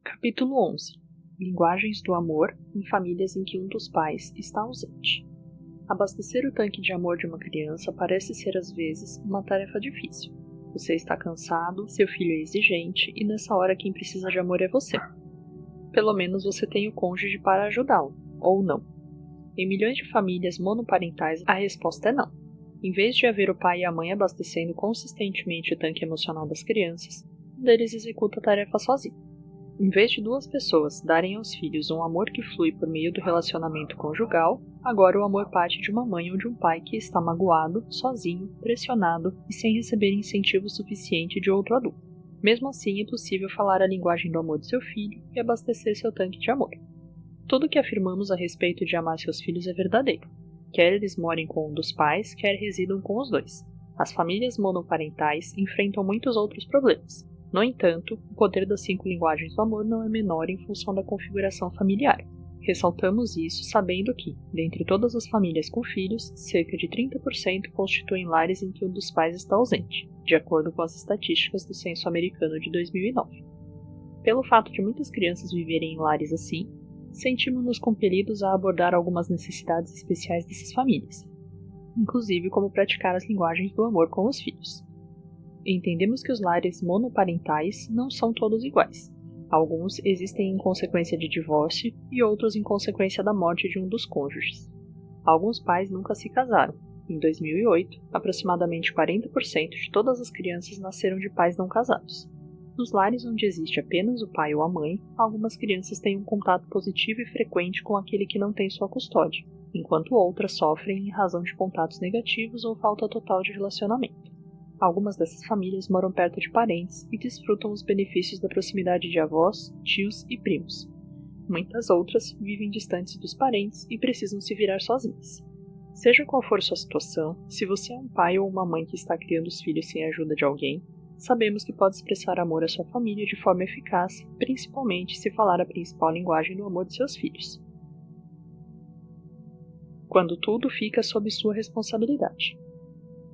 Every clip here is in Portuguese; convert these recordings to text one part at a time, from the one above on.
Capítulo 11. Linguagens do amor em famílias em que um dos pais está ausente. Abastecer o tanque de amor de uma criança parece ser às vezes uma tarefa difícil. Você está cansado, seu filho é exigente e nessa hora quem precisa de amor é você. Pelo menos você tem o cônjuge para ajudá-lo, ou não. Em milhões de famílias monoparentais a resposta é não. Em vez de haver o pai e a mãe abastecendo consistentemente o tanque emocional das crianças, um deles executa a tarefa sozinho. Em vez de duas pessoas darem aos filhos um amor que flui por meio do relacionamento conjugal, agora o amor parte de uma mãe ou de um pai que está magoado, sozinho, pressionado e sem receber incentivo suficiente de outro adulto. Mesmo assim, é possível falar a linguagem do amor de seu filho e abastecer seu tanque de amor. Tudo o que afirmamos a respeito de amar seus filhos é verdadeiro, quer eles morem com um dos pais, quer residam com os dois. As famílias monoparentais enfrentam muitos outros problemas. No entanto, o poder das 5 linguagens do amor não é menor em função da configuração familiar. Ressaltamos isso sabendo que, dentre todas as famílias com filhos, cerca de 30% constituem lares em que um dos pais está ausente, de acordo com as estatísticas do Censo Americano de 2009. Pelo fato de muitas crianças viverem em lares assim, sentimos-nos compelidos a abordar algumas necessidades especiais dessas famílias, inclusive como praticar as linguagens do amor com os filhos. Entendemos que os lares monoparentais não são todos iguais. Alguns existem em consequência de divórcio e outros em consequência da morte de um dos cônjuges. Alguns pais nunca se casaram. Em 2008, aproximadamente 40% de todas as crianças nasceram de pais não casados. Nos lares onde existe apenas o pai ou a mãe, algumas crianças têm um contato positivo e frequente com aquele que não tem sua custódia, enquanto outras sofrem em razão de contatos negativos ou falta total de relacionamento. Algumas dessas famílias moram perto de parentes e desfrutam os benefícios da proximidade de avós, tios e primos. Muitas outras vivem distantes dos parentes e precisam se virar sozinhas. Seja qual for sua situação, se você é um pai ou uma mãe que está criando os filhos sem a ajuda de alguém, sabemos que pode expressar amor à sua família de forma eficaz, principalmente se falar a principal linguagem do amor de seus filhos. Quando tudo fica sob sua responsabilidade.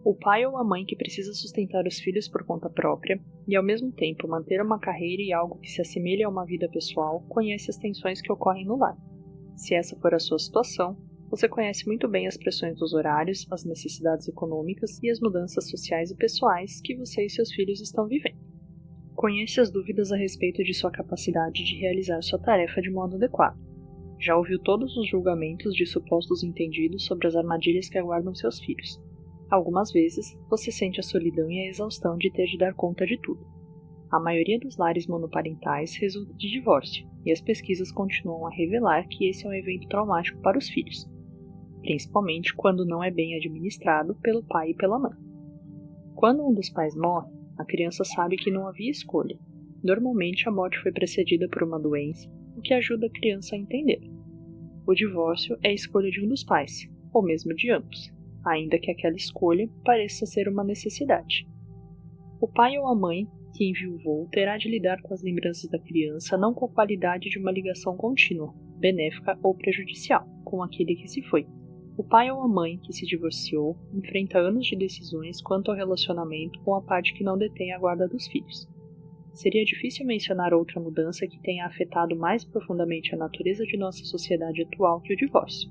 O pai ou a mãe que precisa sustentar os filhos por conta própria e, ao mesmo tempo, manter uma carreira e algo que se assemelhe a uma vida pessoal, conhece as tensões que ocorrem no lar. Se essa for a sua situação, você conhece muito bem as pressões dos horários, as necessidades econômicas e as mudanças sociais e pessoais que você e seus filhos estão vivendo. Conhece as dúvidas a respeito de sua capacidade de realizar sua tarefa de modo adequado. Já ouviu todos os julgamentos de supostos entendidos sobre as armadilhas que aguardam seus filhos. Algumas vezes, você sente a solidão e a exaustão de ter de dar conta de tudo. A maioria dos lares monoparentais resulta de divórcio, e as pesquisas continuam a revelar que esse é um evento traumático para os filhos, principalmente quando não é bem administrado pelo pai e pela mãe. Quando um dos pais morre, a criança sabe que não havia escolha. Normalmente a morte foi precedida por uma doença, o que ajuda a criança a entender. O divórcio é a escolha de um dos pais, ou mesmo de ambos, ainda que aquela escolha pareça ser uma necessidade. O pai ou a mãe, que enviuvou, terá de lidar com as lembranças da criança não com a qualidade de uma ligação contínua, benéfica ou prejudicial, com aquele que se foi. O pai ou a mãe que se divorciou enfrenta anos de decisões quanto ao relacionamento com a parte que não detém a guarda dos filhos. Seria difícil mencionar outra mudança que tenha afetado mais profundamente a natureza de nossa sociedade atual que o divórcio.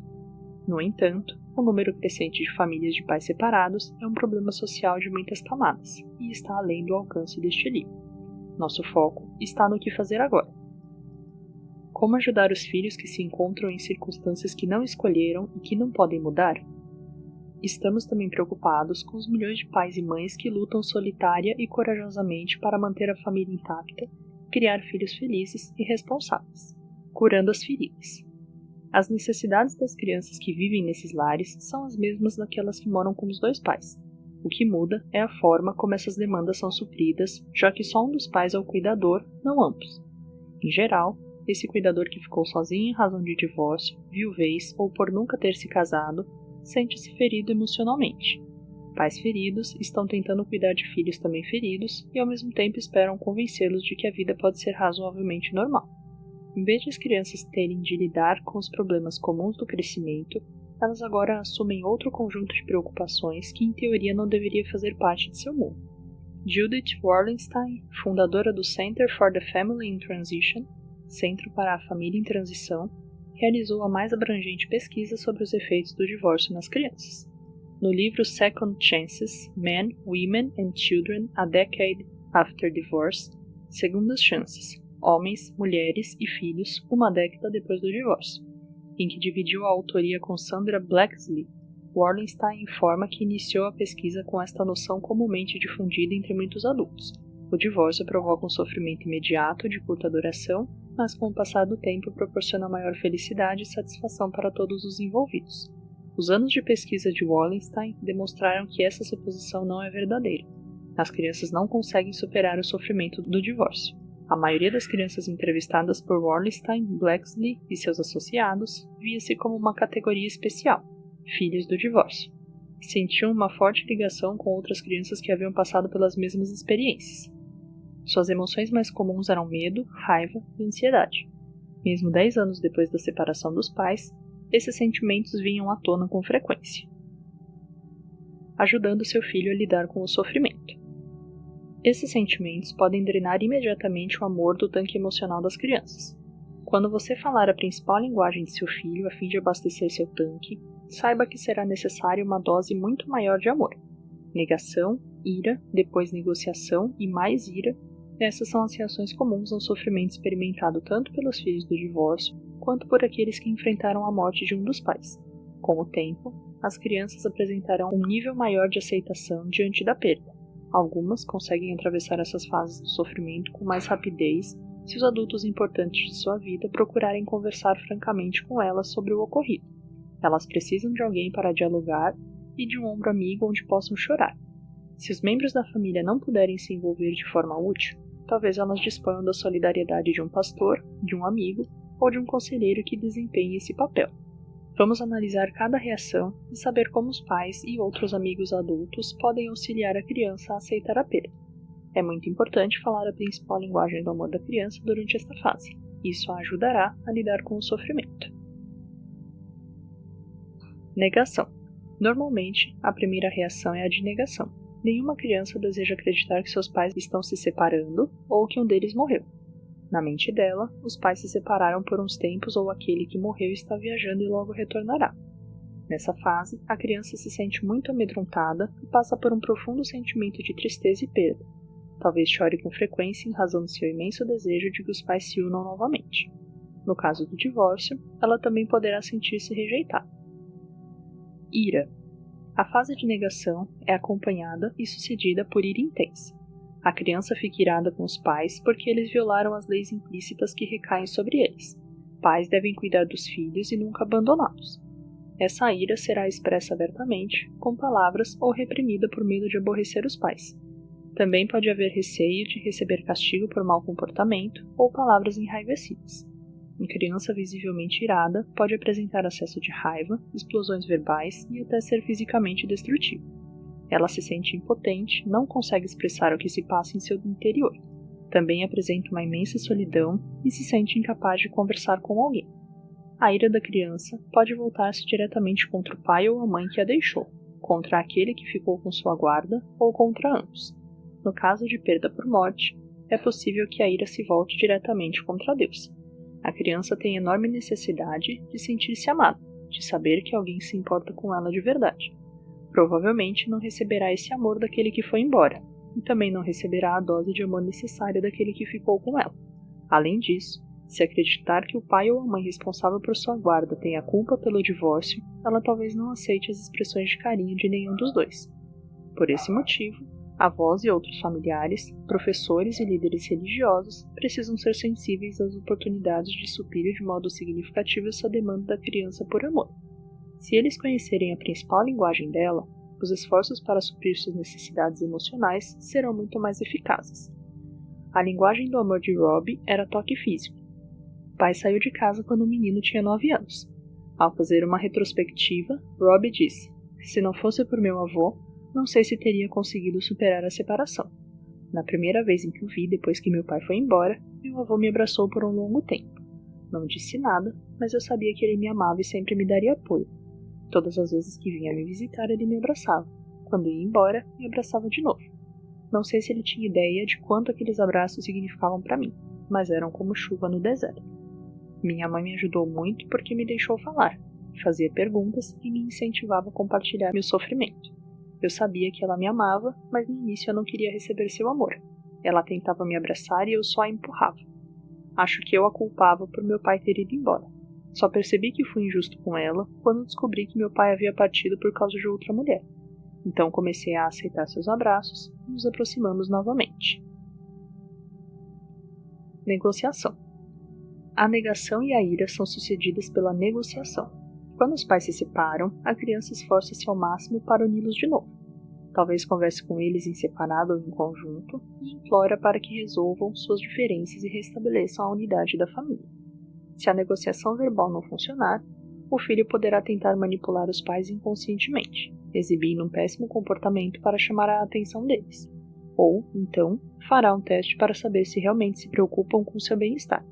No entanto, o número crescente de famílias de pais separados é um problema social de muitas camadas e está além do alcance deste livro. Nosso foco está no que fazer agora. Como ajudar os filhos que se encontram em circunstâncias que não escolheram e que não podem mudar? Estamos também preocupados com os milhões de pais e mães que lutam solitária e corajosamente para manter a família intacta, criar filhos felizes e responsáveis, curando as feridas. As necessidades das crianças que vivem nesses lares são as mesmas daquelas que moram com os dois pais. O que muda é a forma como essas demandas são supridas, já que só um dos pais é o cuidador, não ambos. Em geral, esse cuidador que ficou sozinho em razão de divórcio, viuvez ou por nunca ter se casado, sente-se ferido emocionalmente. Pais feridos estão tentando cuidar de filhos também feridos e ao mesmo tempo esperam convencê-los de que a vida pode ser razoavelmente normal. Em vez de as crianças terem de lidar com os problemas comuns do crescimento, elas agora assumem outro conjunto de preocupações que em teoria não deveria fazer parte de seu mundo. Judith Wallenstein, fundadora do Center for the Family in Transition, Centro para a Família em Transição, realizou a mais abrangente pesquisa sobre os efeitos do divórcio nas crianças. No livro Second Chances: Men, Women and Children a Decade After Divorce, Segundas Chances, Homens, Mulheres e Filhos, uma década depois do divórcio, em que dividiu a autoria com Sandra Blacksley, Wallenstein informa que iniciou a pesquisa com esta noção comumente difundida entre muitos adultos. O divórcio provoca um sofrimento imediato de curta duração, mas com o passar do tempo proporciona maior felicidade e satisfação para todos os envolvidos. Os anos de pesquisa de Wallenstein demonstraram que essa suposição não é verdadeira. As crianças não conseguem superar o sofrimento do divórcio. A maioria das crianças entrevistadas por Wallenstein, Blacksley e seus associados via-se como uma categoria especial, filhos do divórcio. Sentiam uma forte ligação com outras crianças que haviam passado pelas mesmas experiências. Suas emoções mais comuns eram medo, raiva e ansiedade. Mesmo 10 anos depois da separação dos pais, esses sentimentos vinham à tona com frequência, ajudando seu filho a lidar com o sofrimento. Esses sentimentos podem drenar imediatamente o amor do tanque emocional das crianças. Quando você falar a principal linguagem de seu filho a fim de abastecer seu tanque, saiba que será necessária uma dose muito maior de amor. Negação, ira, depois negociação e mais ira, essas são as reações comuns ao sofrimento experimentado tanto pelos filhos do divórcio quanto por aqueles que enfrentaram a morte de um dos pais. Com o tempo, as crianças apresentarão um nível maior de aceitação diante da perda. Algumas conseguem atravessar essas fases do sofrimento com mais rapidez se os adultos importantes de sua vida procurarem conversar francamente com elas sobre o ocorrido. Elas precisam de alguém para dialogar e de um ombro amigo onde possam chorar. Se os membros da família não puderem se envolver de forma útil, talvez elas disponham da solidariedade de um pastor, de um amigo ou de um conselheiro que desempenhe esse papel. Vamos analisar cada reação e saber como os pais e outros amigos adultos podem auxiliar a criança a aceitar a perda. É muito importante falar a principal linguagem do amor da criança durante esta fase. Isso a ajudará a lidar com o sofrimento. Negação. Normalmente, a primeira reação é a de negação. Nenhuma criança deseja acreditar que seus pais estão se separando ou que um deles morreu. Na mente dela, os pais se separaram por uns tempos ou aquele que morreu está viajando e logo retornará. Nessa fase, a criança se sente muito amedrontada e passa por um profundo sentimento de tristeza e perda. Talvez chore com frequência em razão do seu imenso desejo de que os pais se unam novamente. No caso do divórcio, ela também poderá sentir-se rejeitada. Ira. A fase de negação é acompanhada e sucedida por ira intensa. A criança fica irada com os pais porque eles violaram as leis implícitas que recaem sobre eles. Pais devem cuidar dos filhos e nunca abandoná-los. Essa ira será expressa abertamente, com palavras ou reprimida por medo de aborrecer os pais. Também pode haver receio de receber castigo por mau comportamento ou palavras enraivecidas. Uma criança visivelmente irada pode apresentar acesso de raiva, explosões verbais e até ser fisicamente destrutivo. Ela se sente impotente, não consegue expressar o que se passa em seu interior. Também apresenta uma imensa solidão e se sente incapaz de conversar com alguém. A ira da criança pode voltar-se diretamente contra o pai ou a mãe que a deixou, contra aquele que ficou com sua guarda ou contra ambos. No caso de perda por morte, é possível que a ira se volte diretamente contra Deus. A criança tem enorme necessidade de sentir-se amada, de saber que alguém se importa com ela de verdade. Provavelmente não receberá esse amor daquele que foi embora, e também não receberá a dose de amor necessária daquele que ficou com ela. Além disso, se acreditar que o pai ou a mãe responsável por sua guarda tem a culpa pelo divórcio, ela talvez não aceite as expressões de carinho de nenhum dos dois. Por esse motivo, avós e outros familiares, professores e líderes religiosos precisam ser sensíveis às oportunidades de suprir de modo significativo essa demanda da criança por amor. Se eles conhecerem a principal linguagem dela, os esforços para suprir suas necessidades emocionais serão muito mais eficazes. A linguagem do amor de Robbie era toque físico. O pai saiu de casa quando o menino tinha 9 anos. Ao fazer uma retrospectiva, Robbie disse: "Se não fosse por meu avô, não sei se teria conseguido superar a separação. Na primeira vez em que o vi depois que meu pai foi embora, meu avô me abraçou por um longo tempo. Não disse nada, mas eu sabia que ele me amava e sempre me daria apoio. Todas as vezes que vinha me visitar, ele me abraçava. Quando ia embora, me abraçava de novo. Não sei se ele tinha ideia de quanto aqueles abraços significavam para mim. mas eram como chuva no deserto. Minha mãe me ajudou muito porque me deixou falar, fazia perguntas e me incentivava a compartilhar meu sofrimento. Eu sabia que ela me amava, mas no início eu não queria receber seu amor. Ela tentava me abraçar e eu só a empurrava. Acho que eu a culpava por meu pai ter ido embora. Só percebi que fui injusto com ela quando descobri que meu pai havia partido por causa de outra mulher. Então comecei a aceitar seus abraços e nos aproximamos novamente. Negociação. A negação e a ira são sucedidas pela negociação. Quando os pais se separam, a criança esforça-se ao máximo para uni-los de novo. Talvez converse com eles em separado ou em conjunto e implora para que resolvam suas diferenças e restabeleçam a unidade da família. Se a negociação verbal não funcionar, o filho poderá tentar manipular os pais inconscientemente, exibindo um péssimo comportamento para chamar a atenção deles. Ou, então, fará um teste para saber se realmente se preocupam com seu bem-estar.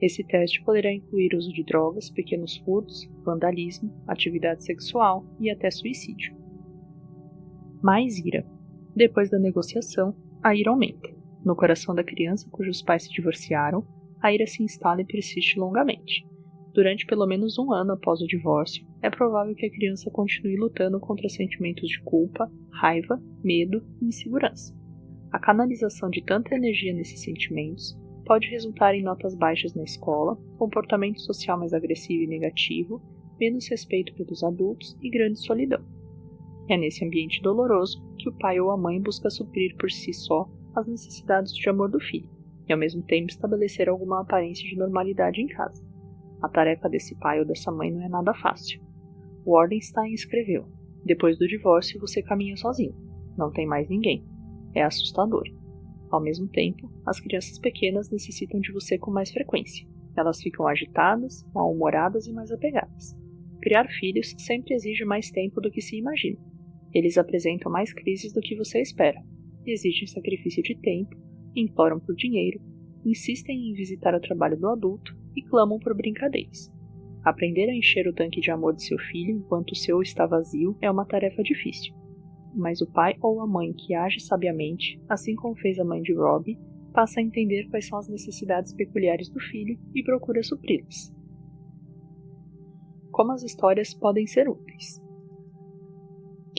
Esse teste poderá incluir uso de drogas, pequenos furtos, vandalismo, atividade sexual e até suicídio. Mais ira. Depois da negociação, a ira aumenta. No coração da criança cujos pais se divorciaram, a ira se instala e persiste longamente. Durante pelo menos um ano após o divórcio, é provável que a criança continue lutando contra sentimentos de culpa, raiva, medo e insegurança. A canalização de tanta energia nesses sentimentos pode resultar em notas baixas na escola, comportamento social mais agressivo e negativo, menos respeito pelos adultos e grande solidão. É nesse ambiente doloroso que o pai ou a mãe busca suprir por si só as necessidades de amor do filho, e ao mesmo tempo estabelecer alguma aparência de normalidade em casa. A tarefa desse pai ou dessa mãe não é nada fácil. Wardenstein escreveu: depois do divórcio você caminha sozinho, não tem mais ninguém. É assustador. Ao mesmo tempo, as crianças pequenas necessitam de você com mais frequência. Elas ficam agitadas, mal-humoradas e mais apegadas. Criar filhos sempre exige mais tempo do que se imagina. Eles apresentam mais crises do que você espera, exigem sacrifício de tempo, imploram por dinheiro, insistem em visitar o trabalho do adulto e clamam por brincadeiras. Aprender a encher o tanque de amor de seu filho enquanto o seu está vazio é uma tarefa difícil. Mas o pai ou a mãe que age sabiamente, assim como fez a mãe de Robbie, passa a entender quais são as necessidades peculiares do filho e procura supri-las. Como as histórias podem ser úteis.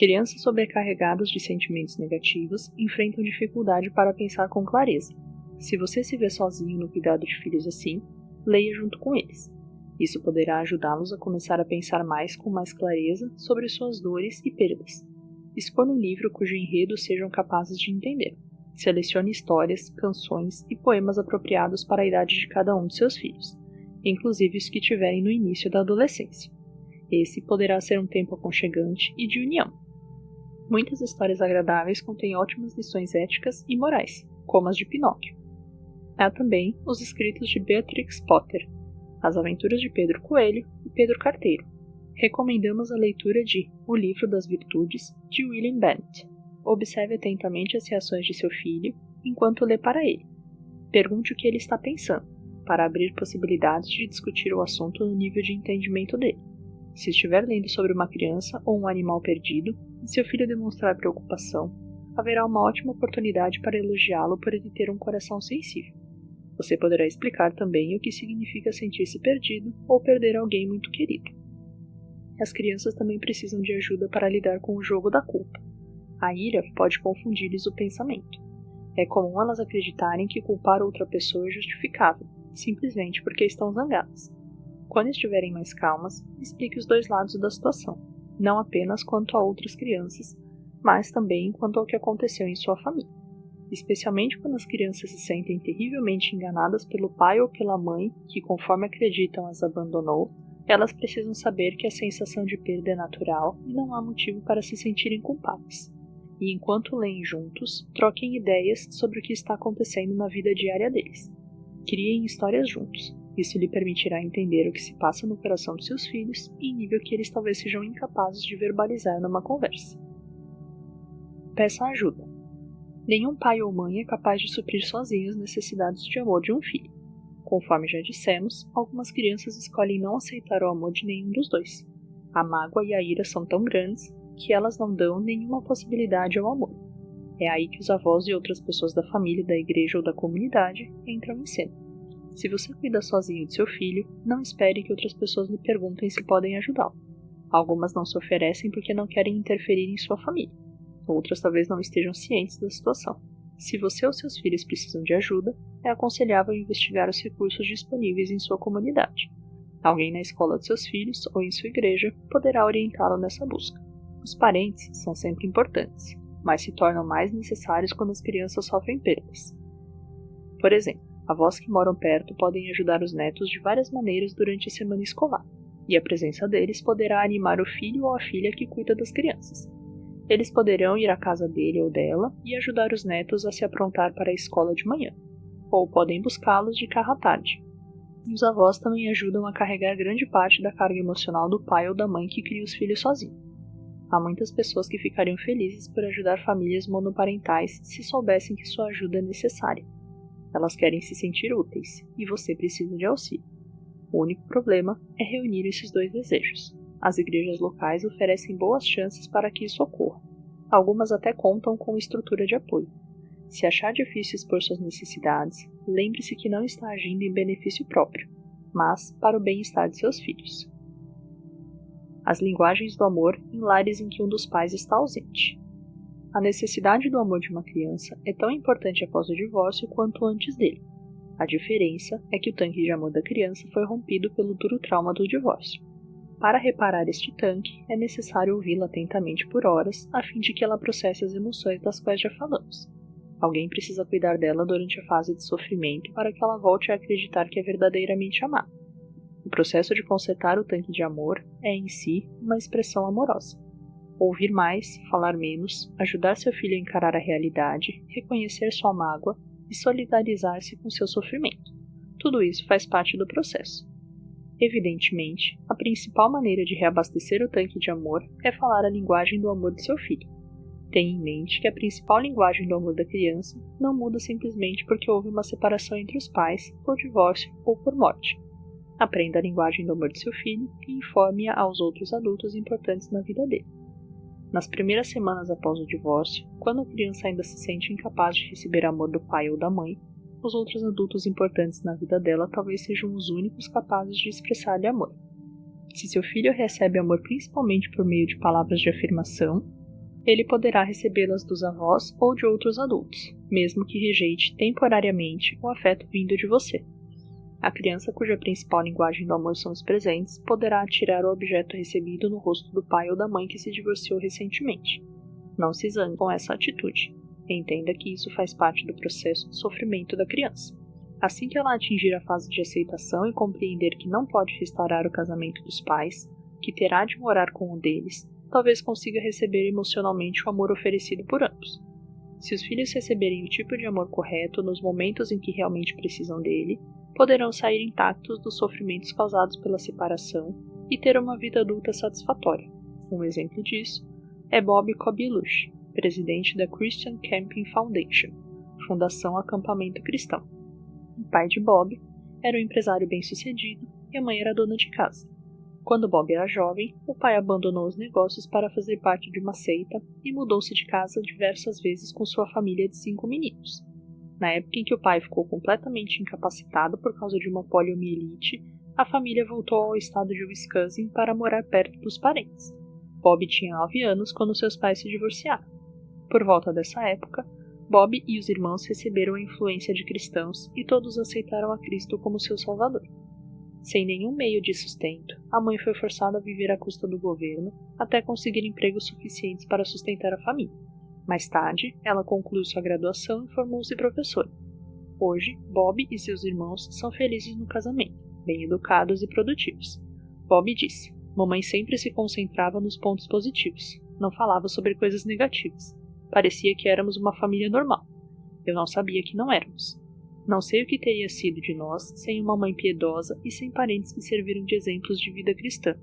Crianças sobrecarregadas de sentimentos negativos enfrentam dificuldade para pensar com clareza. Se você se vê sozinho no cuidado de filhos assim, leia junto com eles. Isso poderá ajudá-los a começar a pensar com mais clareza sobre suas dores e perdas. Escolha um livro cujo enredo sejam capazes de entender. Selecione histórias, canções e poemas apropriados para a idade de cada um de seus filhos, inclusive os que tiverem no início da adolescência. Esse poderá ser um tempo aconchegante e de união. Muitas histórias agradáveis contêm ótimas lições éticas e morais, como as de Pinóquio. Há também os escritos de Beatrix Potter, As Aventuras de Pedro Coelho e Pedro Carteiro. Recomendamos a leitura de O Livro das Virtudes, de William Bennett. Observe atentamente as reações de seu filho enquanto lê para ele. Pergunte o que ele está pensando, para abrir possibilidades de discutir o assunto no nível de entendimento dele. Se estiver lendo sobre uma criança ou um animal perdido, e seu filho demonstrar preocupação, haverá uma ótima oportunidade para elogiá-lo por ele ter um coração sensível. Você poderá explicar também o que significa sentir-se perdido ou perder alguém muito querido. As crianças também precisam de ajuda para lidar com o jogo da culpa. A ira pode confundir-lhes o pensamento. É comum elas acreditarem que culpar outra pessoa é justificável, simplesmente porque estão zangadas. Quando estiverem mais calmas, explique os dois lados da situação, não apenas quanto a outras crianças, mas também quanto ao que aconteceu em sua família. Especialmente quando as crianças se sentem terrivelmente enganadas pelo pai ou pela mãe que, conforme acreditam, as abandonou, elas precisam saber que a sensação de perda é natural e não há motivo para se sentirem culpadas. E enquanto leem juntos, troquem ideias sobre o que está acontecendo na vida diária deles. Criem histórias juntos. Isso lhe permitirá entender o que se passa no coração dos seus filhos em nível que eles talvez sejam incapazes de verbalizar numa conversa. Peça ajuda. Nenhum pai ou mãe é capaz de suprir sozinho as necessidades de amor de um filho. Conforme já dissemos, algumas crianças escolhem não aceitar o amor de nenhum dos dois. A mágoa e a ira são tão grandes que elas não dão nenhuma possibilidade ao amor. É aí que os avós e outras pessoas da família, da igreja ou da comunidade entram em cena. Se você cuida sozinho de seu filho, não espere que outras pessoas lhe perguntem se podem ajudá-lo. Algumas não se oferecem porque não querem interferir em sua família. Outras talvez não estejam cientes da situação. Se você ou seus filhos precisam de ajuda, é aconselhável investigar os recursos disponíveis em sua comunidade. Alguém na escola de seus filhos ou em sua igreja poderá orientá-lo nessa busca. Os parentes são sempre importantes, mas se tornam mais necessários quando as crianças sofrem perdas. Por exemplo, avós que moram perto podem ajudar os netos de várias maneiras durante a semana escolar, e a presença deles poderá animar o filho ou a filha que cuida das crianças. Eles poderão ir à casa dele ou dela e ajudar os netos a se aprontar para a escola de manhã, ou podem buscá-los de carro à tarde. Os avós também ajudam a carregar grande parte da carga emocional do pai ou da mãe que cria os filhos sozinho. Há muitas pessoas que ficariam felizes por ajudar famílias monoparentais se soubessem que sua ajuda é necessária. Elas querem se sentir úteis, e você precisa de auxílio. O único problema é reunir esses dois desejos. As igrejas locais oferecem boas chances para que isso ocorra. Algumas até contam com estrutura de apoio. Se achar difícil expor suas necessidades, lembre-se que não está agindo em benefício próprio, mas para o bem-estar de seus filhos. As linguagens do amor em lares em que um dos pais está ausente. A necessidade do amor de uma criança é tão importante após o divórcio quanto antes dele. A diferença é que o tanque de amor da criança foi rompido pelo duro trauma do divórcio. Para reparar este tanque, é necessário ouvi-la atentamente por horas, a fim de que ela processe as emoções das quais já falamos. Alguém precisa cuidar dela durante a fase de sofrimento para que ela volte a acreditar que é verdadeiramente amada. O processo de consertar o tanque de amor é, em si, uma expressão amorosa. Ouvir mais, falar menos, ajudar seu filho a encarar a realidade, reconhecer sua mágoa e solidarizar-se com seu sofrimento. Tudo isso faz parte do processo. Evidentemente, a principal maneira de reabastecer o tanque de amor é falar a linguagem do amor de seu filho. Tenha em mente que a principal linguagem do amor da criança não muda simplesmente porque houve uma separação entre os pais, por divórcio ou por morte. Aprenda a linguagem do amor de seu filho e informe-a aos outros adultos importantes na vida dele. Nas primeiras semanas após o divórcio, quando a criança ainda se sente incapaz de receber amor do pai ou da mãe, os outros adultos importantes na vida dela talvez sejam os únicos capazes de expressar-lhe amor. Se seu filho recebe amor principalmente por meio de palavras de afirmação, ele poderá recebê-las dos avós ou de outros adultos, mesmo que rejeite temporariamente o afeto vindo de você. A criança cuja principal linguagem do amor são os presentes poderá atirar o objeto recebido no rosto do pai ou da mãe que se divorciou recentemente. Não se zangue com essa atitude. Entenda que isso faz parte do processo de sofrimento da criança. Assim que ela atingir a fase de aceitação e compreender que não pode restaurar o casamento dos pais, que terá de morar com um deles, talvez consiga receber emocionalmente o amor oferecido por ambos. Se os filhos receberem o tipo de amor correto nos momentos em que realmente precisam dele, poderão sair intactos dos sofrimentos causados pela separação e ter uma vida adulta satisfatória. Um exemplo disso é Bob Kobiluch, presidente da Christian Camping Foundation, Fundação Acampamento Cristão. O pai de Bob era um empresário bem-sucedido e a mãe era dona de casa. Quando Bob era jovem, o pai abandonou os negócios para fazer parte de uma seita e mudou-se de casa diversas vezes com sua família de 5 meninos. Na época em que o pai ficou completamente incapacitado por causa de uma poliomielite, a família voltou ao estado de Wisconsin para morar perto dos parentes. Bob tinha 9 anos quando seus pais se divorciaram. Por volta dessa época, Bob e os irmãos receberam a influência de cristãos e todos aceitaram a Cristo como seu salvador. Sem nenhum meio de sustento, a mãe foi forçada a viver à custa do governo até conseguir empregos suficientes para sustentar a família. Mais tarde, ela concluiu sua graduação e formou-se professora. Hoje, Bob e seus irmãos são felizes no casamento, bem educados e produtivos. Bob disse: "Mamãe sempre se concentrava nos pontos positivos, não falava sobre coisas negativas. Parecia que éramos uma família normal. Eu não sabia que não éramos. Não sei o que teria sido de nós sem uma mãe piedosa e sem parentes que serviram de exemplos de vida cristã.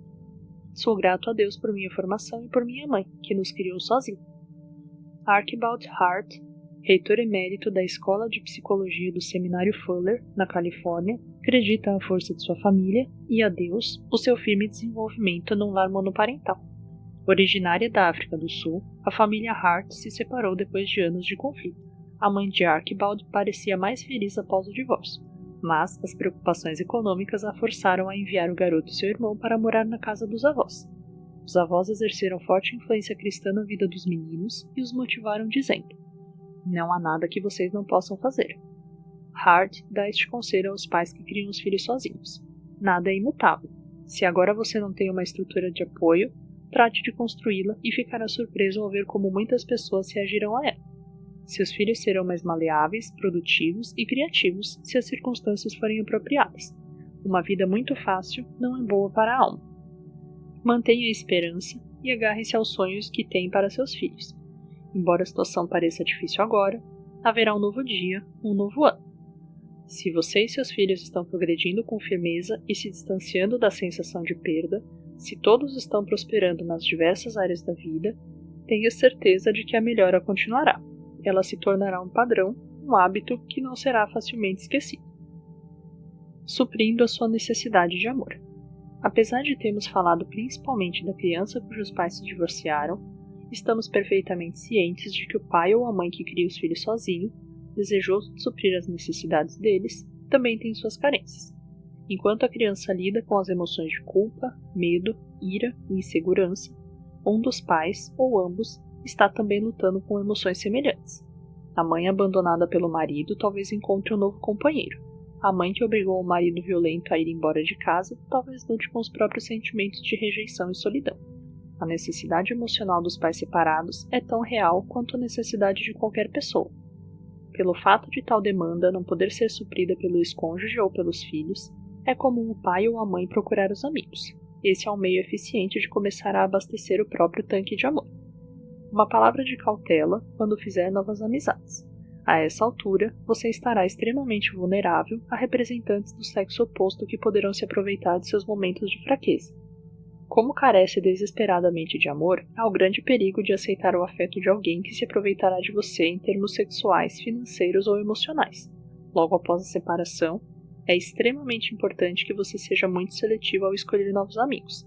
Sou grato a Deus por minha formação e por minha mãe, que nos criou sozinha." Archibald Hart, reitor emérito da Escola de Psicologia do Seminário Fuller, na Califórnia, acredita à força de sua família e a Deus o seu firme desenvolvimento num lar monoparental. Originária da África do Sul, a família Hart se separou depois de anos de conflito. A mãe de Archibald parecia mais feliz após o divórcio, mas as preocupações econômicas a forçaram a enviar o garoto e seu irmão para morar na casa dos avós. Os avós exerceram forte influência cristã na vida dos meninos e os motivaram dizendo: "Não há nada que vocês não possam fazer." Hart dá este conselho aos pais que criam os filhos sozinhos: "Nada é imutável. Se agora você não tem uma estrutura de apoio, trate de construí-la e ficará surpreso ao ver como muitas pessoas reagirão a ela. Seus filhos serão mais maleáveis, produtivos e criativos se as circunstâncias forem apropriadas. Uma vida muito fácil não é boa para a alma. Mantenha a esperança e agarre-se aos sonhos que tem para seus filhos. Embora a situação pareça difícil agora, haverá um novo dia, um novo ano. Se você e seus filhos estão progredindo com firmeza e se distanciando da sensação de perda, se todos estão prosperando nas diversas áreas da vida, tenha certeza de que a melhora continuará. Ela se tornará um padrão, um hábito que não será facilmente esquecido." Suprindo a sua necessidade de amor. Apesar de termos falado principalmente da criança cujos pais se divorciaram, estamos perfeitamente cientes de que o pai ou a mãe que cria os filhos sozinho, desejoso de suprir as necessidades deles, também tem suas carências. Enquanto a criança lida com as emoções de culpa, medo, ira e insegurança, um dos pais, ou ambos, está também lutando com emoções semelhantes. A mãe abandonada pelo marido talvez encontre um novo companheiro. A mãe que obrigou o marido violento a ir embora de casa talvez lute com os próprios sentimentos de rejeição e solidão. A necessidade emocional dos pais separados é tão real quanto a necessidade de qualquer pessoa. Pelo fato de tal demanda não poder ser suprida pelo ex-cônjuge ou pelos filhos, é comum o pai ou a mãe procurar os amigos. Esse é um meio eficiente de começar a abastecer o próprio tanque de amor. Uma palavra de cautela quando fizer novas amizades. A essa altura, você estará extremamente vulnerável a representantes do sexo oposto que poderão se aproveitar de seus momentos de fraqueza. Como carece desesperadamente de amor, há o grande perigo de aceitar o afeto de alguém que se aproveitará de você em termos sexuais, financeiros ou emocionais. Logo após a separação, é extremamente importante que você seja muito seletivo ao escolher novos amigos.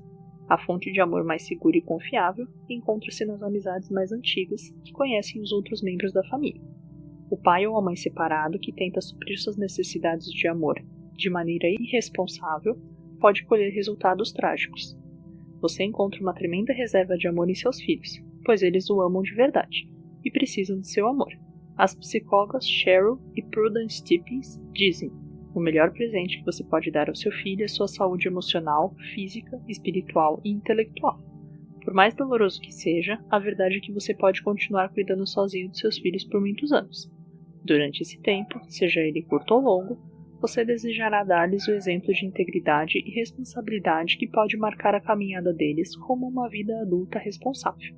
A fonte de amor mais segura e confiável encontra-se nas amizades mais antigas que conhecem os outros membros da família. O pai ou a mãe separado que tenta suprir suas necessidades de amor de maneira irresponsável pode colher resultados trágicos. Você encontra uma tremenda reserva de amor em seus filhos, pois eles o amam de verdade e precisam de seu amor. As psicólogas Cheryl e Prudence Stephens dizem: o melhor presente que você pode dar ao seu filho é sua saúde emocional, física, espiritual e intelectual. Por mais doloroso que seja, a verdade é que você pode continuar cuidando sozinho de seus filhos por muitos anos. Durante esse tempo, seja ele curto ou longo, você desejará dar-lhes o exemplo de integridade e responsabilidade que pode marcar a caminhada deles como uma vida adulta responsável.